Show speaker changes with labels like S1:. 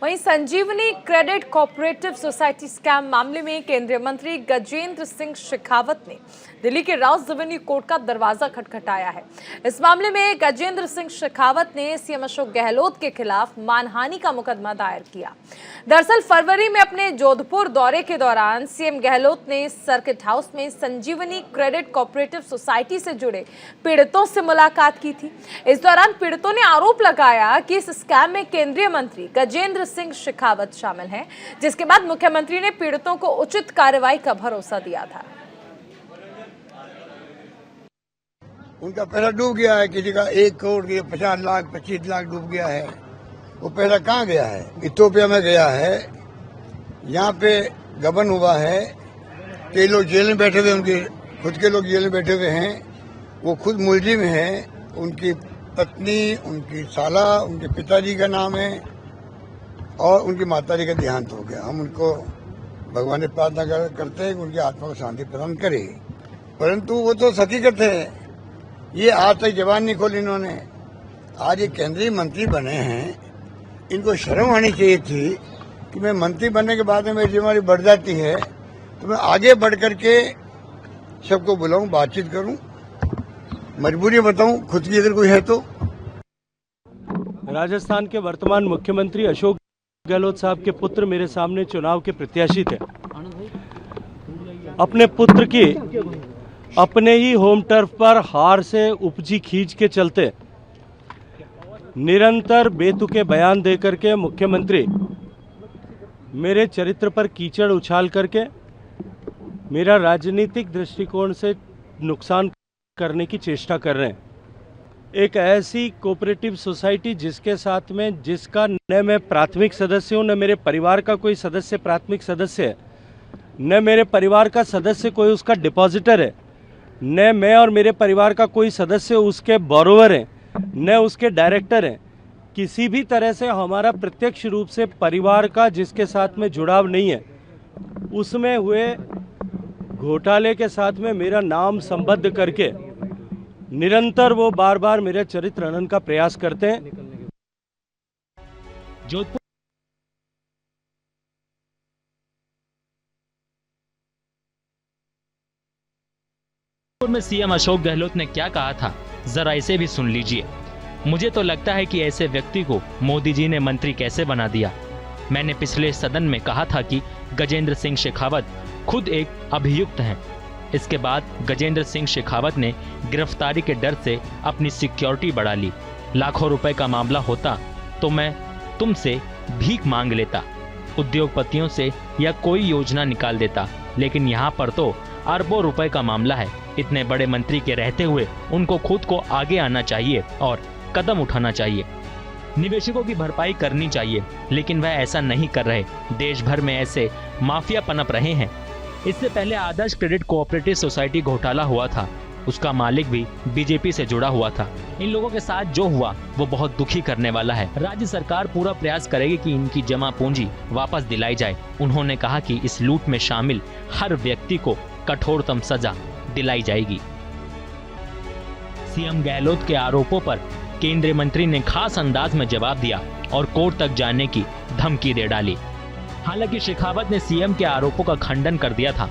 S1: वहीं संजीवनी credit cooperative society scam मामले में केंद्रीय मंत्री गजेंद्र सिंह शेखावत ने दिल्ली के राउस रेवेन्यू कोर्ट का दरवाजा खटखटाया है। इस मामले में गजेंद्र सिंह शेखावत ने सीएम अशोक गहलोत के खिलाफ मानहानि का मुकदमा दायर किया। दरअसल फरवरी में अपने जोधपुर दौरे के दौरान सीएम गहलोत ने सर्किट हाउस में संजीवनी क्रेडिट कोऑपरेटिव सोसाइटी से जुड़े पीड़ितों से मुलाकात की थी। इस दौरान पीड़ितों ने आरोप लगाया कि इस स्कैम में केंद्रीय मंत्री गजेंद्र सिंह शेखावत शामिल हैं, जिसके बाद मुख्यमंत्री ने पीड़ितों को उचित कार्रवाई का भरोसा दिया था।
S2: उनका पैसा डूब गया है, किसी का 1 करोड़ 50 लाख 25 लाख डूब गया है। वो पैसा कहाँ गया है? इथियोपिया में गया है। यहाँ पे गबन हुआ है। कई लोग जेल में बैठे हुए, उनके खुद के लोग जेल में बैठे हुए हैं। वो खुद मुलजिम है। उनकी पत्नी, उनकी साला, उनके पिताजी का नाम है और उनकी माताजी का देहांत हो गया। हम उनको भगवान से प्रार्थना करते हैं कि उनकी आत्मा को शांति प्रदान करे, परंतु वो तो हकीकत है। ये आज तक जबान नहीं खोली इन्होंने। आज ये केंद्रीय मंत्री बने हैं, इनको शर्म आनी चाहिए थी कि मैं मंत्री बनने के बाद में मेरी जिम्मेदारी बढ़ जाती है तो मैं आगे बढ़ करके सबको बुलाऊं, बातचीत करूं, मजबूरी बताऊं खुद की अगर कोई है तो।
S3: राजस्थान के वर्तमान मुख्यमंत्री अशोक गहलोत साहब के पुत्र मेरे सामने चुनाव के प्रत्याशी थे। अपने पुत्र की अपने ही होम टर्फ पर हार से उपजी खींच के चलते निरंतर बेतुके बयान देकर के मुख्यमंत्री मेरे चरित्र पर कीचड़ उछाल करके मेरा राजनीतिक दृष्टिकोण से नुकसान करने की चेष्टा कर रहे हैं। एक ऐसी कोऑपरेटिव सोसाइटी जिसके साथ में जिसका न मैं प्राथमिक सदस्य हूं, न मेरे परिवार का कोई सदस्य प्राथमिक सदस्य है, न मेरे परिवार का सदस्य कोई उसका डिपॉजिटर है, न मैं और मेरे परिवार का कोई सदस्य उसके बोरोवर है, न उसके डायरेक्टर हैं। किसी भी तरह से हमारा प्रत्यक्ष रूप से परिवार का जिसके साथ में जुड़ाव नहीं है, उसमें हुए घोटाले के साथ में मेरा नाम संबद्ध करके निरंतर वो बार बार मेरे चरित्र हनन का प्रयास करते हैं। जोधपुर
S4: में सीएम अशोक गहलोत ने क्या कहा था, जरा इसे भी सुन लीजिए। मुझे तो लगता है कि ऐसे व्यक्ति को मोदी जी ने मंत्री कैसे बना दिया। मैंने पिछले सदन में कहा था कि गजेंद्र सिंह शेखावत खुद एक अभियुक्त हैं। इसके बाद गजेंद्र सिंह शेखावत ने गिरफ्तारी के डर से अपनी सिक्योरिटी बढ़ा ली। लाखों रुपए का मामला होता तो मैं तुमसे भीख मांग लेता, उद्योगपतियों से या कोई योजना निकाल देता, लेकिन यहाँ पर तो अरबों रुपए का मामला है। इतने बड़े मंत्री के रहते हुए उनको खुद को आगे आना चाहिए और कदम उठाना चाहिए, निवेशकों की भरपाई करनी चाहिए, लेकिन वह ऐसा नहीं कर रहे। देश भर में ऐसे माफिया पनप रहे हैं। इससे पहले आदर्श क्रेडिट कोऑपरेटिव सोसाइटी घोटाला हुआ था, उसका मालिक भी बीजेपी से जुड़ा हुआ था। इन लोगों के साथ जो हुआ वो बहुत दुखी करने वाला है। राज्य सरकार पूरा प्रयास करेगी कि इनकी जमा पूंजी वापस दिलाई जाए। उन्होंने कहा कि इस लूट में शामिल हर व्यक्ति को कठोरतम सजा दिलाई जाएगी। सीएम गहलोत के आरोपों पर केंद्रीय मंत्री ने खास अंदाज में जवाब दिया और कोर्ट तक जाने की धमकी दे डाली। हालांकि शेखावत ने सीएम के आरोपों का खंडन कर दिया था।